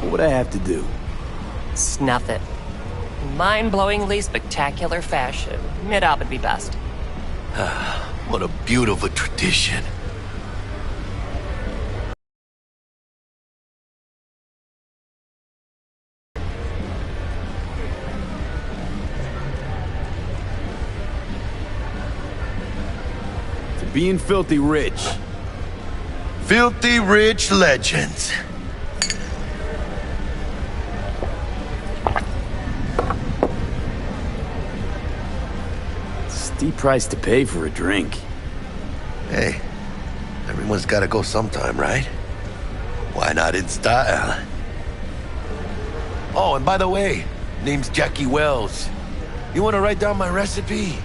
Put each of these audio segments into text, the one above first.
What would I have to do? Snuff it. Mind-blowingly spectacular fashion. Mid-op would be best. What a beautiful tradition. To being filthy rich. Filthy rich legends. Steep price to pay for a drink. Hey, everyone's gotta go sometime, right? Why not in style? Oh, and by the way, name's Jackie Wells. You wanna write down my recipe?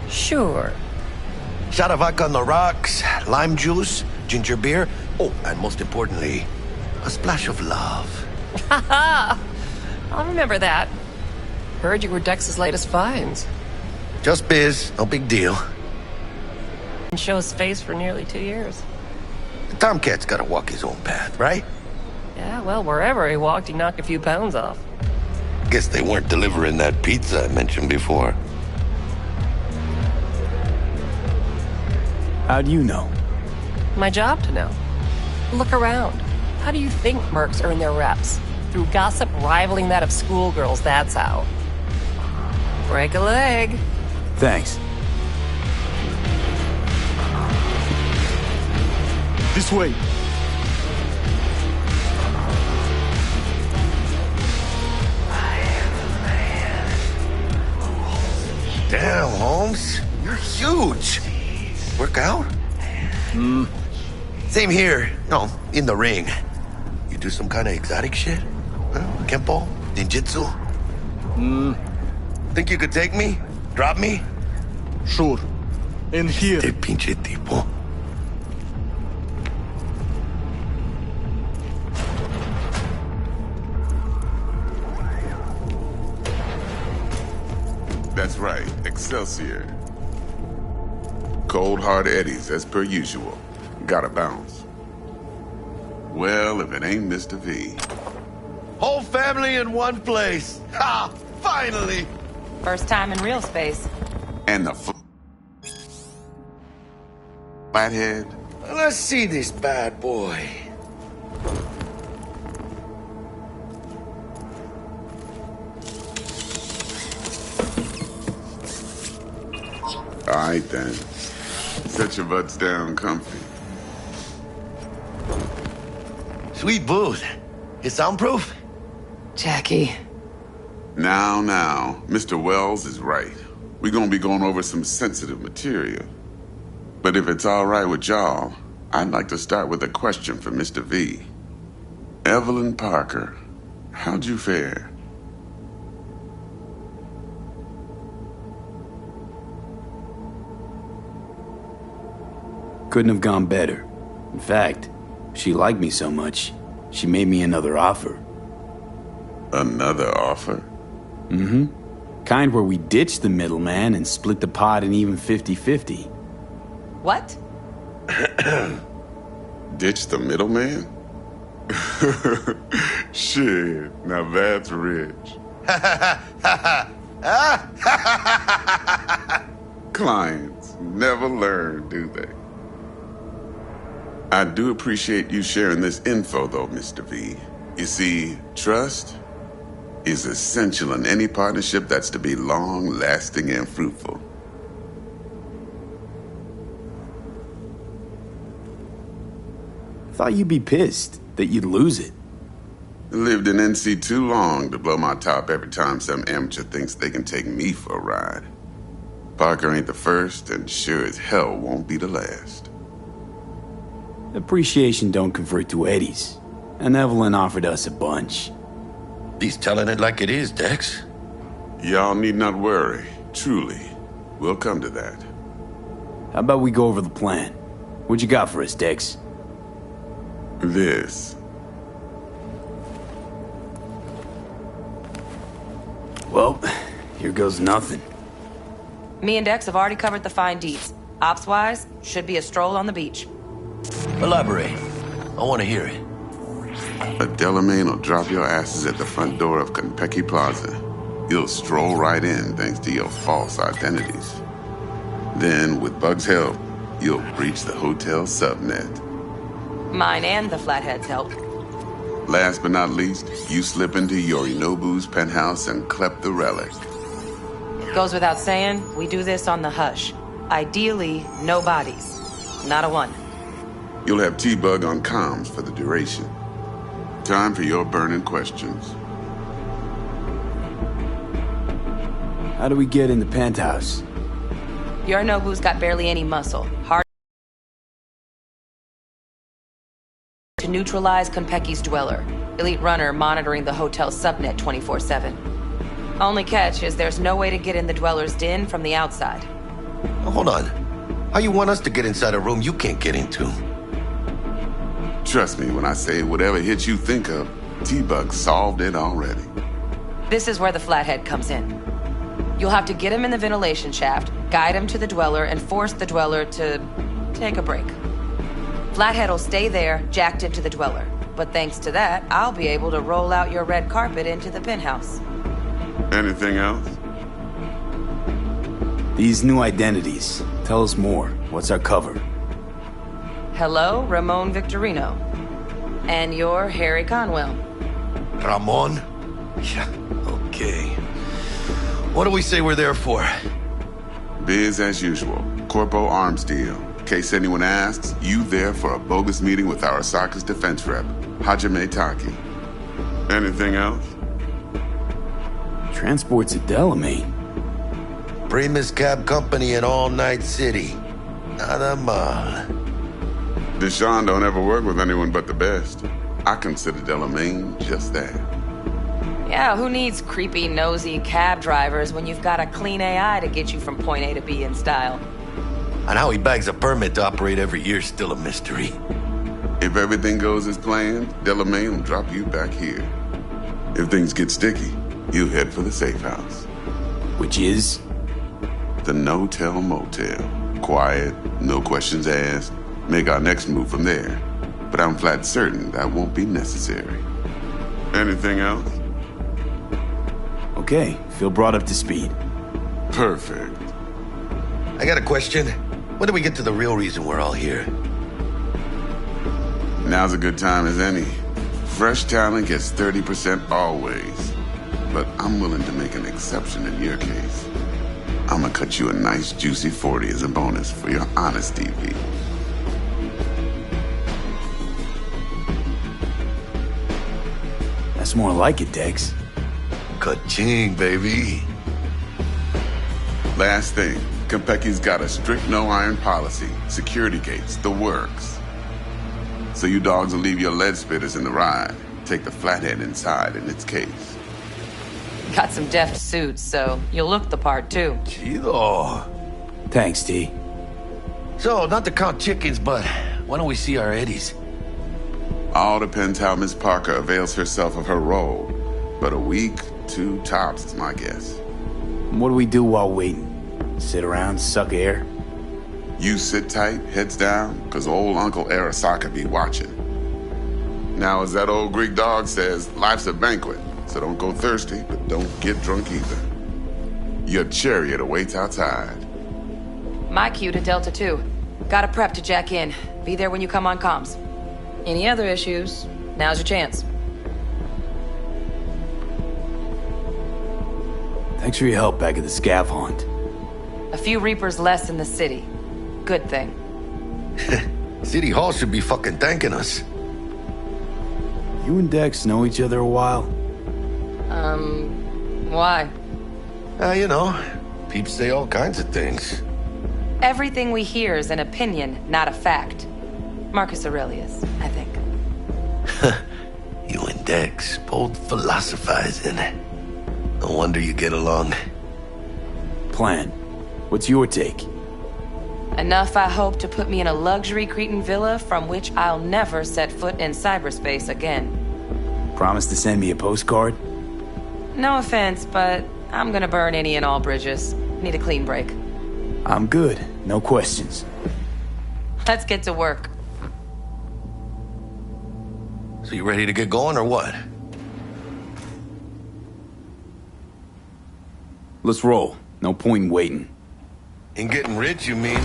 Sure. Shot of vodka on the rocks, lime juice, ginger beer. Oh, and most importantly, a splash of love. Haha! I'll remember that. Heard you were Dex's latest finds. Just biz, no big deal. Didn't show his face for nearly 2 years. The Tomcat's gotta walk his own path, right? Yeah, well, wherever he walked, he knocked a few pounds off. Guess they weren't delivering that pizza I mentioned before. How do you know? My job to know. Look around. How do you think mercs earn their reps? Through gossip rivaling that of schoolgirls, that's how. Break a leg. Thanks. This way. Damn, Holmes. You're huge. Work out? Same here. No, in the ring. You do some kind of exotic shit? Huh? Kempo? Ninjutsu? Think you could take me? Drop me? Sure. In here. Este pinche tipo. That's right, Excelsior. Cold hard eddies, as per usual. Gotta bounce. Well, if it ain't Mr. V. Whole family in one place. Ha! Finally! First time in real space. And the flathead. Let's see this bad boy. All right, then. Set your butts down comfy. Sweet booth. It's soundproof? Jackie. Now, Mr. Wells is right. We're gonna be going over some sensitive material. But if it's all right with y'all, I'd like to start with a question for Mr. V. Evelyn Parker, how'd you fare? Couldn't have gone better. In fact, she liked me so much, she made me another offer. Another offer? Mm-hmm. Kind where we ditch the middleman and split the pot in even 50-50. What? Ditch the middleman? Shit, now that's rich. Clients never learn, do they? I do appreciate you sharing this info, though, Mr. V. You see, trust is essential in any partnership that's to be long-lasting and fruitful. Thought you'd be pissed that you'd lose it. Lived in NC too long to blow my top every time some amateur thinks they can take me for a ride. Parker ain't the first, and sure as hell won't be the last. Appreciation don't convert to eddies, and Evelyn offered us a bunch. He's telling it like it is, Dex. Y'all need not worry. Truly, we'll come to that. How about we go over the plan? What you got for us, Dex? This. Well, here goes nothing. Me and Dex have already covered the fine deeds. Ops-wise, should be a stroll on the beach. Elaborate. I want to hear it. A Delamain will drop your asses at the front door of Konpeki Plaza. You'll stroll right in thanks to your false identities. Then, with Bug's help, you'll breach the hotel subnet. Mine and the Flathead's help. Last but not least, you slip into Yorinobu's penthouse and clep the relic. Goes without saying, we do this on the hush. Ideally, no bodies. Not a one. You'll have T-Bug on comms for the duration. Time for your burning questions. How do we get in the penthouse? Yorinobu's got barely any muscle. Hard to neutralize Konpeki's dweller. Elite runner monitoring the hotel subnet 24/7. Only catch is there's no way to get in the dweller's den from the outside. Hold on. How you want us to get inside a room you can't get into? Trust me when I say whatever hit you think of, T-Bug solved it already. This is where the Flathead comes in. You'll have to get him in the ventilation shaft, guide him to the dweller, and force the dweller to take a break. Flathead will stay there, jacked into the dweller. But thanks to that, I'll be able to roll out your red carpet into the penthouse. Anything else? These new identities. Tell us more. What's our cover? Hello, Ramon Victorino. And you're Harry Conwell. Ramon? Yeah, okay. What do we say we're there for? Biz as usual. Corpo arms deal. In case anyone asks, you there for a bogus meeting with Arasaka's defense rep, Hajime Taki. Anything else? Transport's a Delamain. Primus Cab Company in All Night City. Nada mal. Deshaun don't ever work with anyone but the best. I consider Delamain just that. Yeah, who needs creepy, nosy cab drivers when you've got a clean AI to get you from point A to B in style? And how he bags a permit to operate every year is still a mystery. If everything goes as planned, Delamain will drop you back here. If things get sticky, you head for the safe house. Which is? The no-tell motel. Quiet, no questions asked. Make our next move from there. But I'm flat certain that won't be necessary. Anything else? Okay, feel brought up to speed. Perfect. I got a question. When do we get to the real reason we're all here? Now's a good time as any. Fresh talent gets 30% always. But I'm willing to make an exception in your case. I'm gonna cut you a nice juicy 40 as a bonus for your honesty, V. That's more like it, Dex. Ka-ching, baby. Last thing, Konpeki's got a strict no-iron policy, security gates, the works. So you dogs will leave your lead spitters in the ride, take the Flathead inside in its case. Got some deft suits, so you'll look the part too. Chido. Thanks, T. So, not to count chickens, but why don't we see our Eddies? All depends how Miss Parker avails herself of her role. But a week, 2 tops is my guess. What do we do while waiting? Sit around, suck air? You sit tight, heads down, because old Uncle Arasaka be watching. Now, as that old Greek dog says, life's a banquet, so don't go thirsty, but don't get drunk either. Your chariot awaits outside. My cue to Delta 2. Gotta prep to jack in. Be there when you come on comms. Any other issues, now's your chance. Thanks for your help back at the scav hunt. A few Reapers less in the city. Good thing. City Hall should be fucking thanking us. You and Dex know each other a while? Why? You know, peeps say all kinds of things. Everything we hear is an opinion, not a fact. Marcus Aurelius, I think. You and Dex, both philosophizing. No wonder you get along. Plan. What's your take? Enough, I hope, to put me in a luxury Cretan villa from which I'll never set foot in cyberspace again. Promise to send me a postcard? No offense, but I'm gonna burn any and all bridges. Need a clean break. I'm good. No questions. Let's get to work. So you ready to get going or what? Let's roll. No point in waiting. In getting rich, you mean?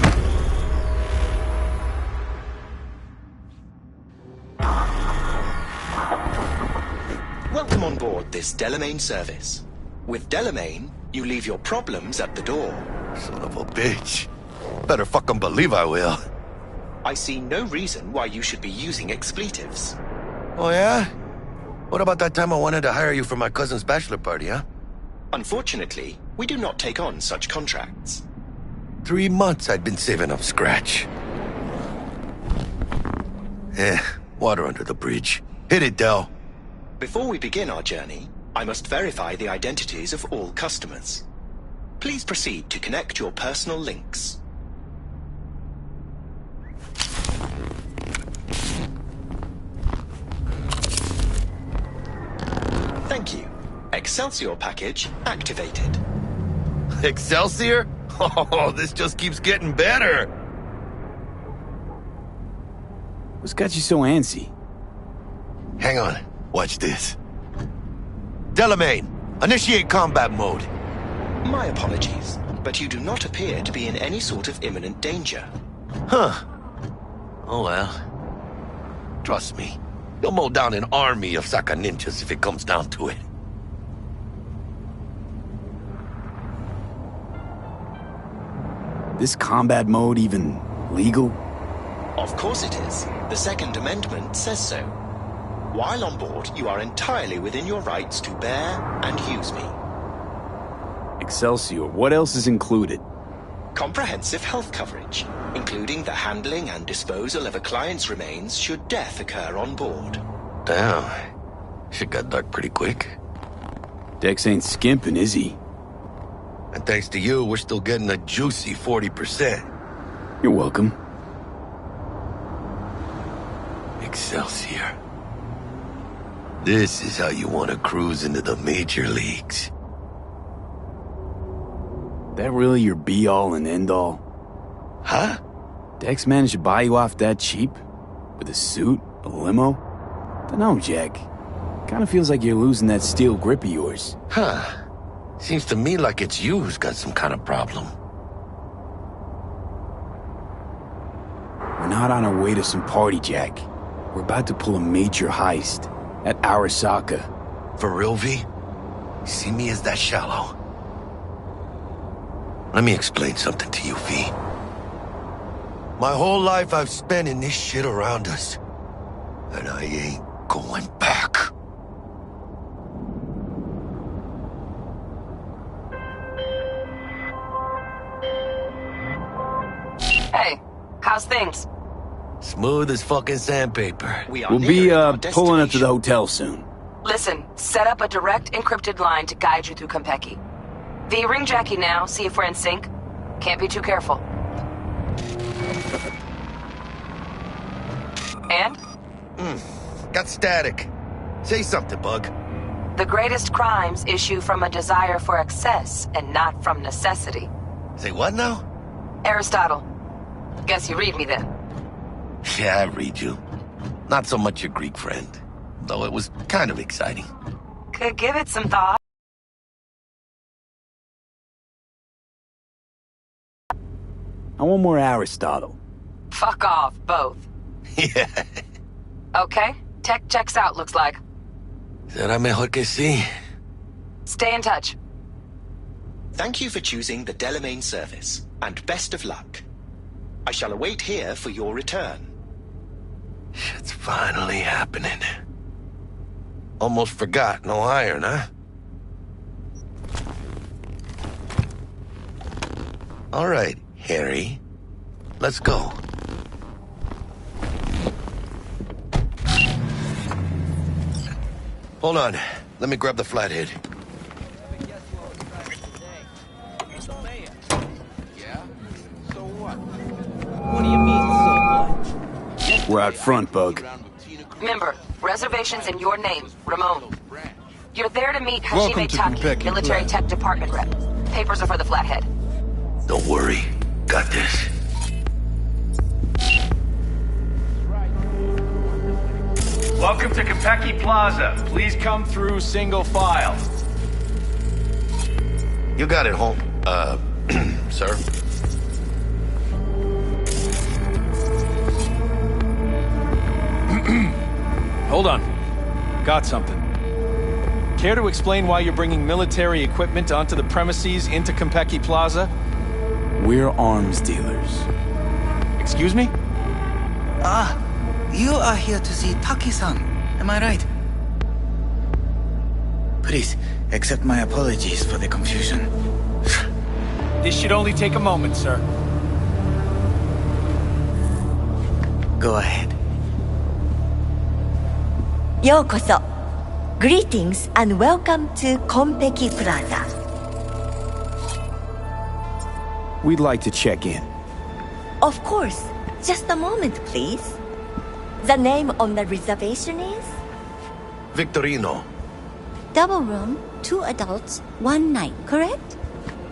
Welcome on board this Delamain service. With Delamain, you leave your problems at the door. Son of a bitch. Better fucking believe I will. I see no reason why you should be using expletives. Oh, yeah? What about that time I wanted to hire you for my cousin's bachelor party, huh? Unfortunately, we do not take on such contracts. 3 months I'd been saving up scratch. Water under the bridge. Hit it, Del. Before we begin our journey, I must verify the identities of all customers. Please proceed to connect your personal links. Thank you. Excelsior package activated. Excelsior? Oh, this just keeps getting better. What's got you so antsy? Hang on. Watch this. Delamain, initiate combat mode. My apologies, but you do not appear to be in any sort of imminent danger. Huh. Oh well. Trust me, you'll mow down an army of Saka ninjas if it comes down to it. This combat mode even legal? Of course it is. The Second Amendment says so. While on board, you are entirely within your rights to bear and use me. Excelsior, what else is included? Comprehensive health coverage, including the handling and disposal of a client's remains should death occur on board. Damn. Shit got dark pretty quick. Dex ain't skimping, is he? And thanks to you, we're still getting a juicy 40%. You're welcome. Excelsior. This is how you want to cruise into the major leagues. That really your be-all and end-all? Huh? Dex managed to buy you off that cheap? With a suit? A limo? Dunno, Jack. Kinda feels like you're losing that steel grip of yours. Huh. Seems to me like it's you who's got some kind of problem. We're not on our way to some party, Jack. We're about to pull a major heist at Arasaka. For real, V? See me as that shallow? Let me explain something to you, V. My whole life I've spent in this shit around us. And I ain't going back. Hey, how's things? Smooth as fucking sandpaper. We'll be, pulling up to the hotel soon. Listen, set up a direct encrypted line to guide you through Konpeki. V, ring Jackie now, see if we're in sync. Can't be too careful. And? Got static. Say something, Bug. The greatest crimes issue from a desire for excess and not from necessity. Say what now? Aristotle. Guess you read me then. Yeah, I read you. Not so much your Greek friend. Though it was kind of exciting. Could give it some thought. I want more Aristotle. Fuck off, both. Yeah. Okay, tech checks out, looks like. Será mejor que sí. Stay in touch. Thank you for choosing the Delamain service, and best of luck. I shall await here for your return. Shit's finally happening. Almost forgot, no iron, huh? All right, Harry. Let's go. Hold on. Let me grab the flathead. What do you mean, so what? We're out front, Bug. Remember, reservations in your name, Ramon. You're there to meet Welcome Hajime to Taki, Konpeki, military Plan. tech department rep. Papers are for the flathead. Don't worry. Got this. Welcome to Konpeki Plaza. Please come through single file. You got it, home. Sir? Hold on. Got something. Care to explain why you're bringing military equipment onto the premises into Konpeki Plaza? We're arms dealers. Excuse me? You are here to see Taki-san, am I right? Please, accept my apologies for the confusion. This should only take a moment, sir. Go ahead. Yokoso. Greetings and welcome to Konpeki Plaza. We'd like to check in. Of course. Just a moment, please. The name on the reservation is? Victorino. Double room, 2 adults, 1 night, correct?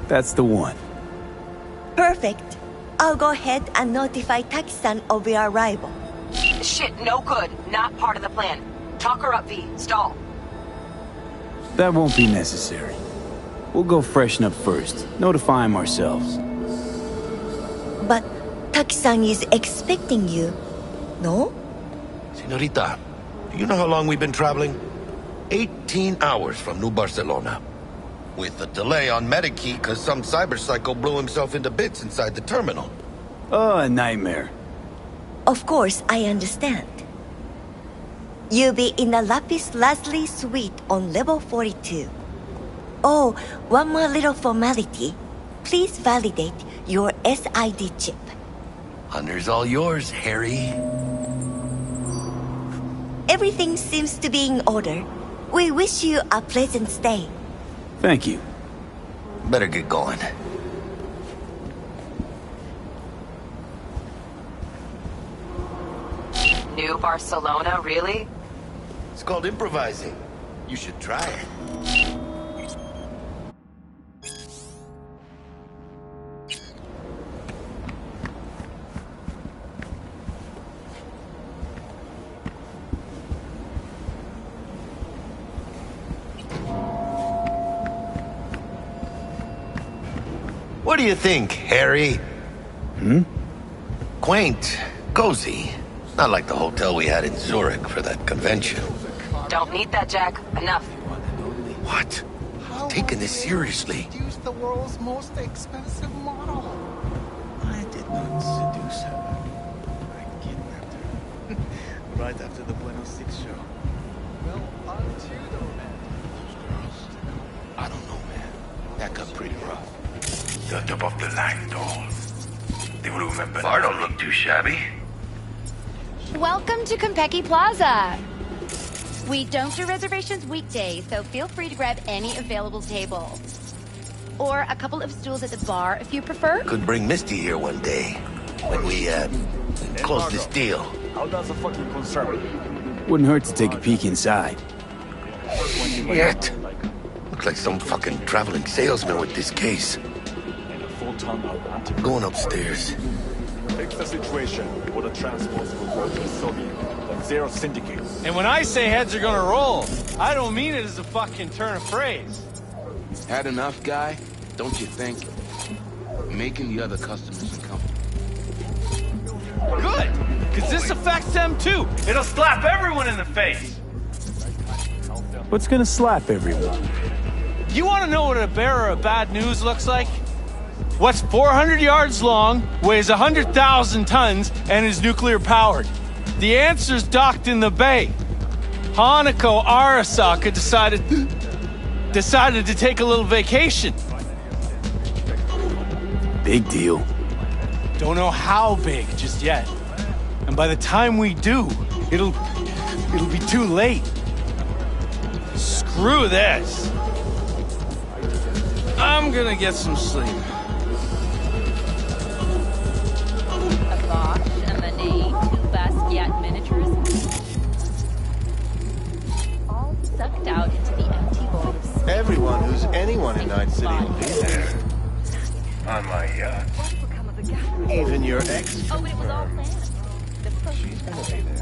That's the one. Perfect. I'll go ahead and notify Taki-san of your arrival. Shit, no good. Not part of the plan. Talk her up, V. Stall. That won't be necessary. We'll go freshen up first. Notify him ourselves. But Taki-san is expecting you, no? Senorita, do you know how long we've been traveling? 18 hours from New Barcelona. With a delay on Medikey because some cyberpsycho blew himself into bits inside the terminal. Oh, a nightmare. Of course, I understand. You'll be in the Lapis Lazuli suite on level 42. Oh, one more little formality. Please validate your SID chip. Honor's all yours, Harry. Everything seems to be in order. We wish you a pleasant stay. Thank you. Better get going. New Barcelona, really? It's called improvising. You should try it. What do you think, Harry? Quaint, cozy. Not like the hotel we had in Zurich for that convention. Don't need that, Jack. Enough. What? Taking this seriously. Use the world's most expensive model. I did not seduce her. I kidnapped her. Right after the Buenos Aires show. Well, aren't you though, man? I don't know, man. That got pretty rough. You're top of the line, doll. The room and bar don't look too shabby. Welcome to Konpeki Plaza. We don't do reservations weekdays, so feel free to grab any available table. Or a couple of stools at the bar if you prefer. Could bring Misty here one day. When we, close this deal. How does a fucking concern? Wouldn't hurt to take a peek inside. Shit. Looks like some fucking traveling salesman with this case. Going upstairs. Fix the situation, or the transports will go to the Soviet. Zero syndicate. And when I say heads are gonna roll, I don't mean it as a fucking turn of phrase. Had enough, guy? Don't you think? Making the other customers uncomfortable. Good! Because this affects them too. It'll slap everyone in the face. What's gonna slap everyone? You want to know what a bearer of bad news looks like? What's 400 yards long, weighs 100,000 tons, and is nuclear powered? The answer's docked in the bay. Hanako Arasaka decided to take a little vacation. Big deal. Don't know how big just yet. And by the time we do, it'll be too late. Screw this. I'm gonna get some sleep. A Bosch, a Manet, 2 Basquiat miniatures. All sucked out into the empty void of space. Everyone who's anyone in Night City will be there. On my yacht. Even your ex. Oh, but it was all planned. The focus of the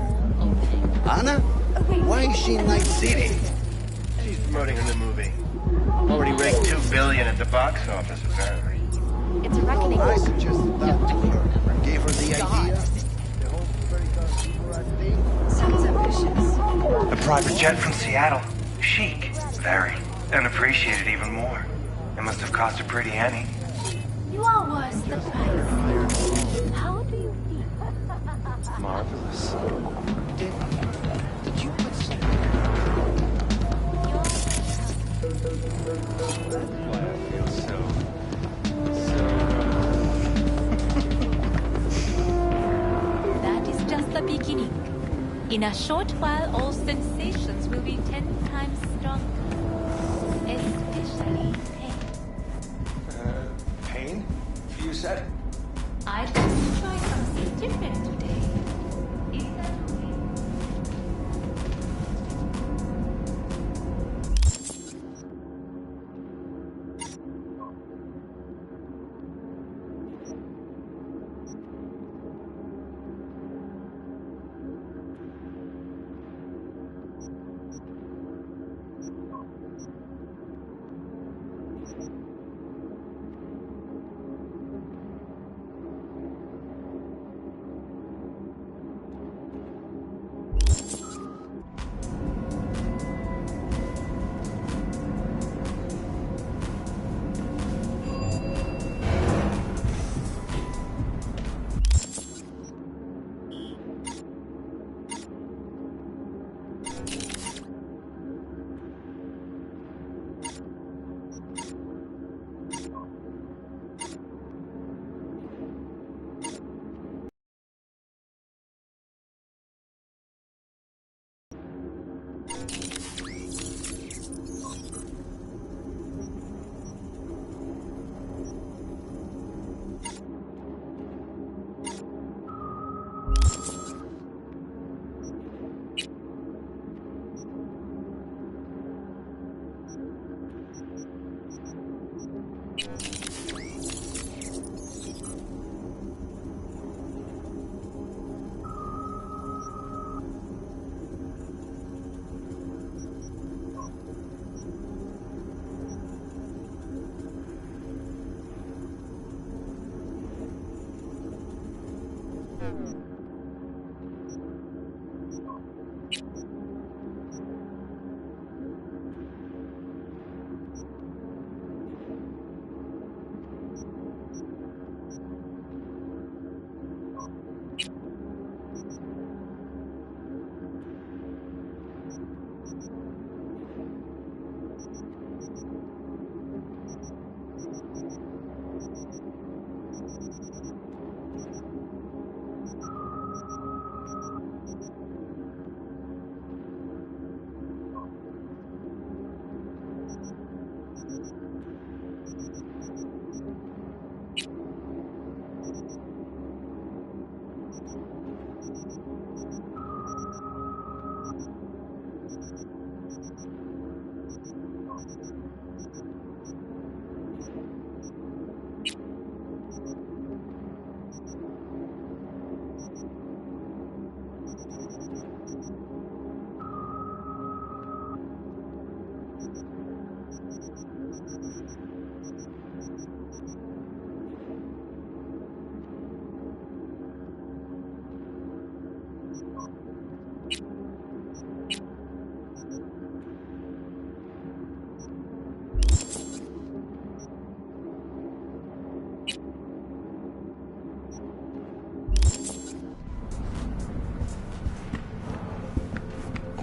whole opening. Anna? Why is she in Night City? She's promoting a new movie. Already raked $2 billion at the box office, apparently. It's a reckoning. I suggested that to her. Gave her the idea. Sounds ambitious. A private jet from Seattle. Chic. Very. And appreciated even more. It must have cost a pretty penny. You are worth the price. How do you feel? Marvelous. Did you put why I feel so That is just the beginning. In a short while, all sensations will be 10 times stronger. Especially pain. pain? You said? I'd like to try something different today. Is that okay?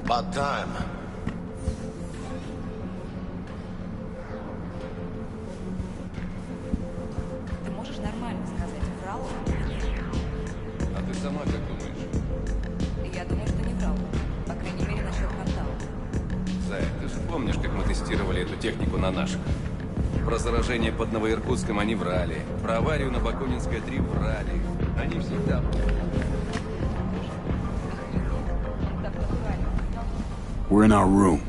About time. Ты можешь нормально сказать, врал? А ты сама как думаешь? Я думаю, что не врал. По крайней мере, насчет портала. Зай, ты же помнишь, как мы тестировали эту технику на наших? Про заражение под Новоиркутском они врали. Про аварию на Бакунинской 3 врали. Они всегда врали. We're in our room.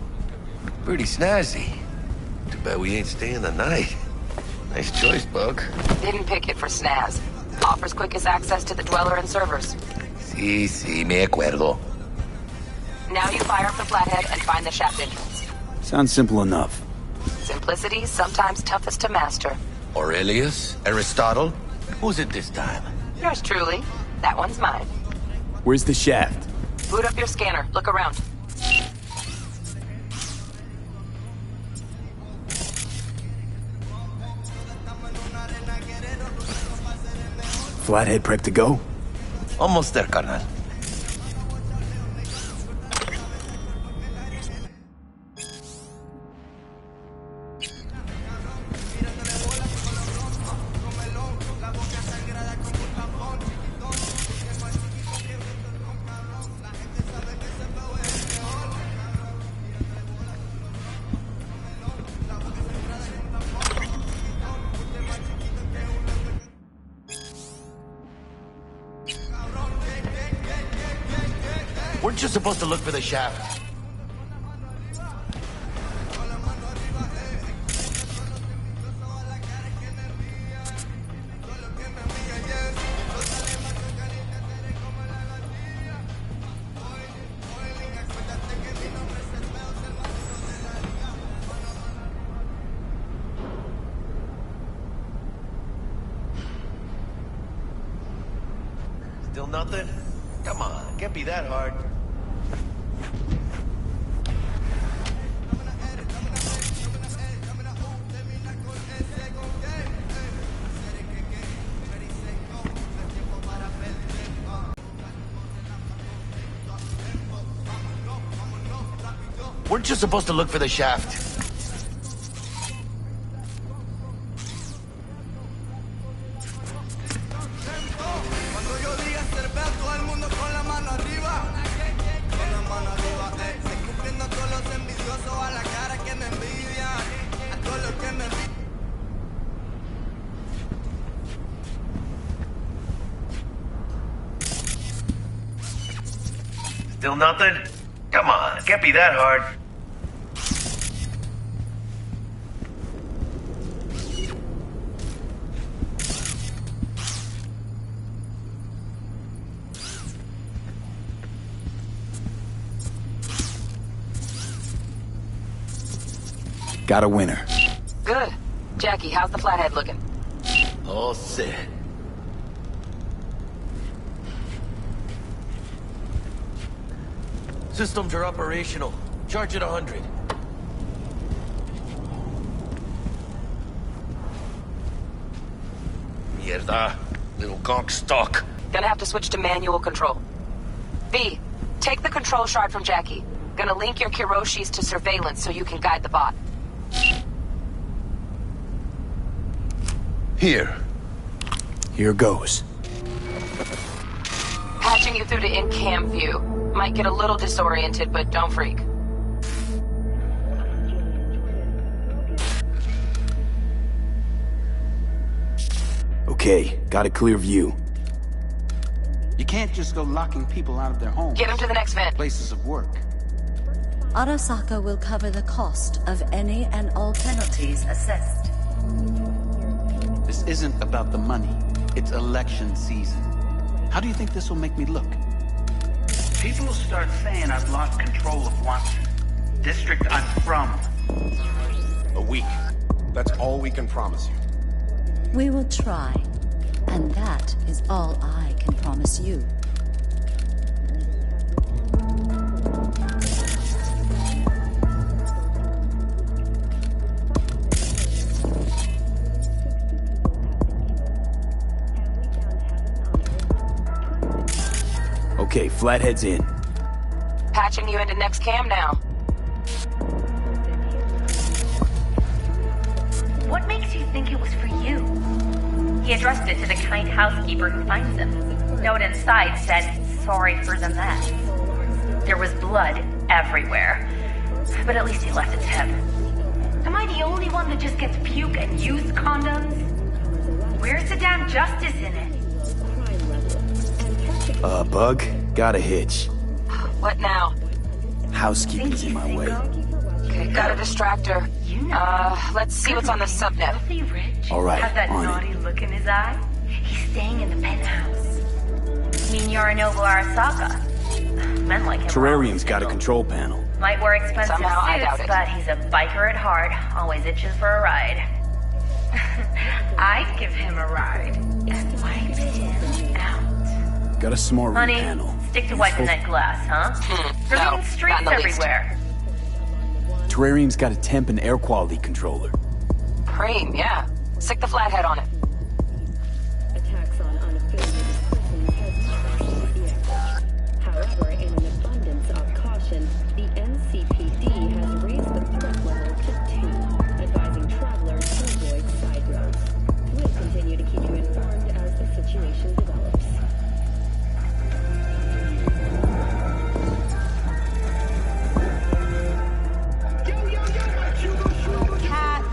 Pretty snazzy. Too bad we ain't staying the night. Nice choice, Bug. Didn't pick it for snaz. Offers quickest access to the Dweller and servers. Sí, me acuerdo. Now you fire up the flathead and find the shaft entrance. Sounds simple enough. Simplicity, sometimes toughest to master. Aurelius? Aristotle? Who's it this time? Yours truly. That one's mine. Where's the shaft? Boot up your scanner. Look around. Flathead prepped to go? Almost there, carnal. Weren't you supposed to look for the shaft? Still nothing? Come on, can't be that hard. Weren't you supposed to look for the shaft? Still nothing? Come on, can't be that hard. Got a winner. Good. Jackie, how's the flathead looking? All set. Systems are operational. Charge at 100. Mierda. Little conch stock. Gonna have to switch to manual control. V, take the control shard from Jackie. Gonna link your Kiroshis to surveillance so you can guide the bot. Here. Here goes. Patching you through to in-cam view. Might get a little disoriented, but don't freak. Okay, got a clear view. You can't just go locking people out of their homes. Get them to the next vent. Places of work. Arasaka will cover the cost of any and all penalties assessed. This isn't about the money. It's election season. How do you think this will make me look? People start saying I've lost control of Watson. District I'm from. A week. That's all we can promise you. We will try. And that is all I can promise you. Okay, Flathead's in. Patching you into next cam now. What makes you think it was for you? He addressed it to the kind housekeeper who finds him. Note inside said, "Sorry for the mess." There was blood everywhere. But at least he left a tip. Am I the only one that just gets puke and used condoms? Where's the damn justice in it? Bug, got a hitch. What now? Housekeeping's in my way. Okay, gotta distract her. Let's see what's on the subnet. All right, Has that on naughty it. look in his eye? He's staying in the penthouse. Mean you're a noble Arasaka. men like him. Terrarium's got a control panel. Might wear expensive Somehow I doubt suits, it. but he's a biker at heart. Always itches for a ride. I'd give him a ride and wipe him out. Got a smart room Honey, panel. stick to wiping that glass, huh? They're No, leaving streaks not in the least. everywhere. Terrarium's got a temp and air quality controller. Cream, yeah. Stick the flathead on it. Attacks on unaffiliated persons has not been the average. However, in an abundance of caution, the NCPD has raised the threat level to 2, advising travelers to avoid side roads. We'll continue to keep you informed as the situation develops. Cat,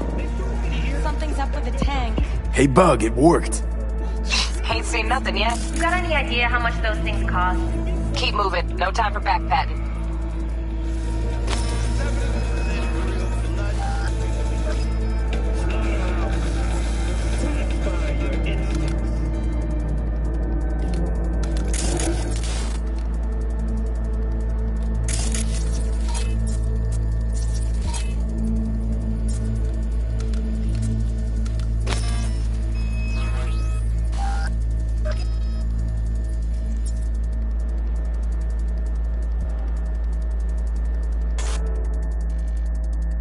something's up with the tank. Hey, Bug, it worked. Ain't seen nothing yet. You got any idea how much those things cost? Keep moving. No time for backpatting.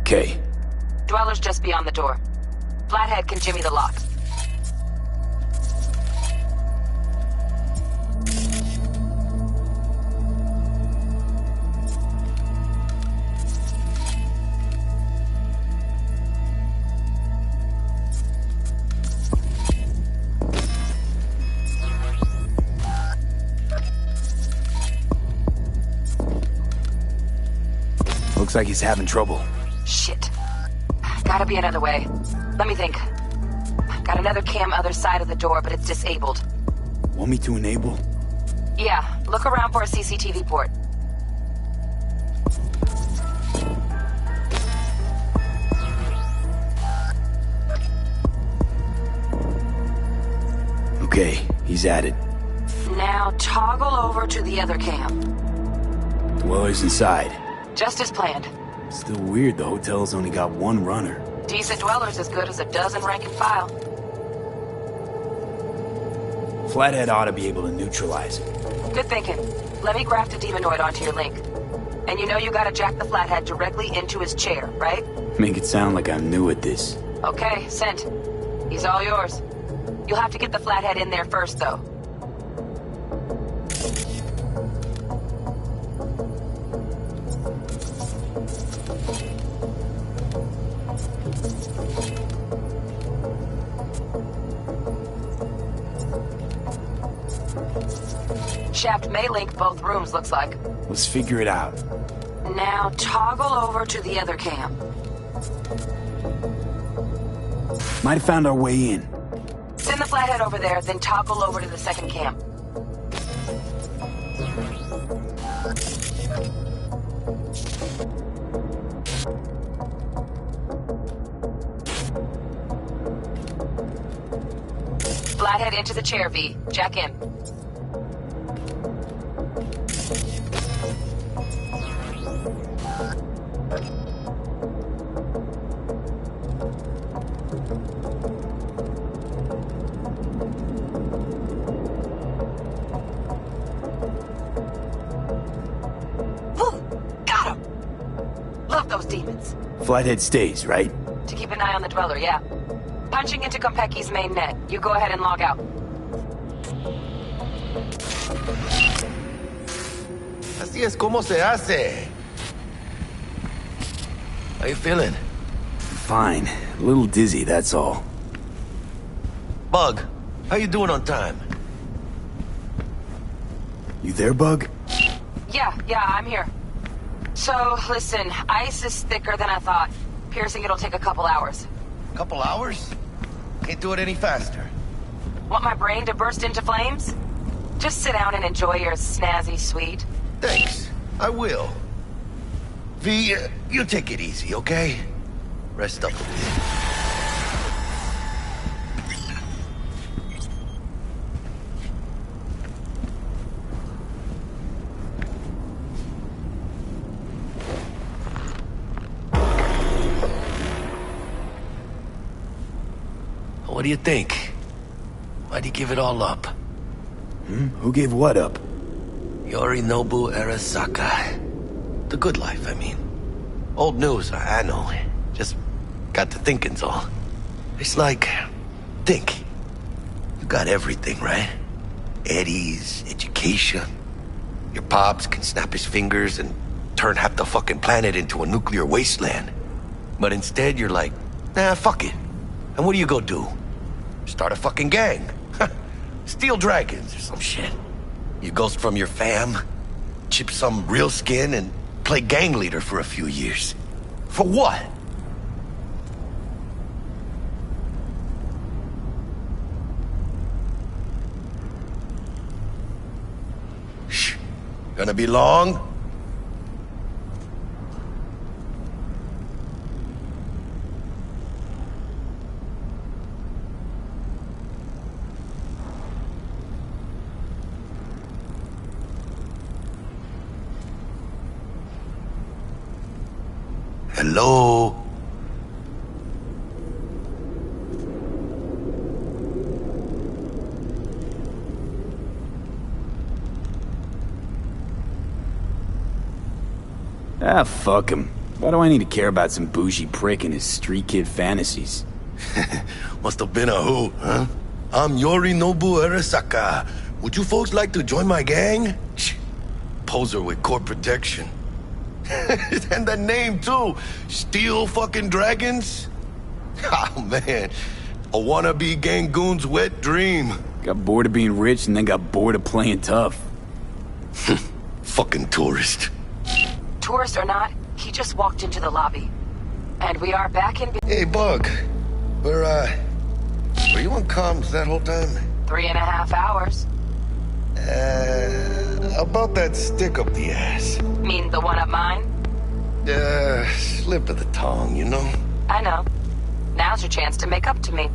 Okay. Dweller's just beyond the door. Flathead can jimmy the lock. Looks like he's having trouble. Shit. Gotta be another way. Let me think. Got another cam other side of the door, but it's disabled. Want me to enable? Yeah, look around for a CCTV port. Okay, he's at it. Now toggle over to the other cam. Dweller's inside. Just as planned. Still weird the hotel's only got one runner. Decent Dweller's as good as a dozen rank and file. Flathead ought to be able to neutralize it. Good thinking. Let me graft a demonoid onto your link. And you know you gotta jack the Flathead directly into his chair, right? Make it sound like I'm new at this. Okay, sent. He's all yours. You'll have to get the Flathead in there first, though. Shaft may link both rooms, looks like. Let's figure it out. Now toggle over to the other cam. Might have found our way in. Send the Flathead over there, then toggle over to the second cam. Flathead into the chair, V. Jack in. Got him! Love those demons. Flathead stays, right? To keep an eye on the Dweller, yeah. Punching into Kompeki's main net. You go ahead and log out. Así es como se hace. How you feeling? Fine. A little dizzy, that's all. Bug, how you doing on time? You there, Bug? Yeah, I'm here. So, listen, ice is thicker than I thought. Piercing it'll take a couple hours. Couple hours? Can't do it any faster. Want my brain to burst into flames? Just sit down and enjoy your snazzy sweet. Thanks. I will. V, you take it easy, okay? Rest up a bit. What do you think? Why'd you give it all up? Who gave what up? Yorinobu Arasaka. The good life, I mean. Old news, I know. Just got to thinking's all. It's like, think. You got everything, right? Eddie's, education. Your pops can snap his fingers and turn half the fucking planet into a nuclear wasteland. But instead, you're like, nah, fuck it. And what do you go do? Start a fucking gang. Steal dragons or some shit. You ghost from your fam, chip some real skin, and play gang leader for a few years. For what? Shh. Gonna be long? Hello? Ah, fuck him. Why do I need to care about some bougie prick and his street kid fantasies? Must have been a hoot, huh? I'm Yorinobu Arasaka. Would you folks like to join my gang? Shh. Poser with court protection. And the name, too. Steel fucking dragons? Oh, man. A wannabe Gangoon's wet dream. Got bored of being rich and then got bored of playing tough. Fucking tourist. Tourist or not, he just walked into the lobby. And we are back in... Hey, Bug. Were you on comms that whole time? 3.5 hours. About that stick up the ass. Mean the one up mine? Slip of the tongue, you know? I know. Now's your chance to make up to me.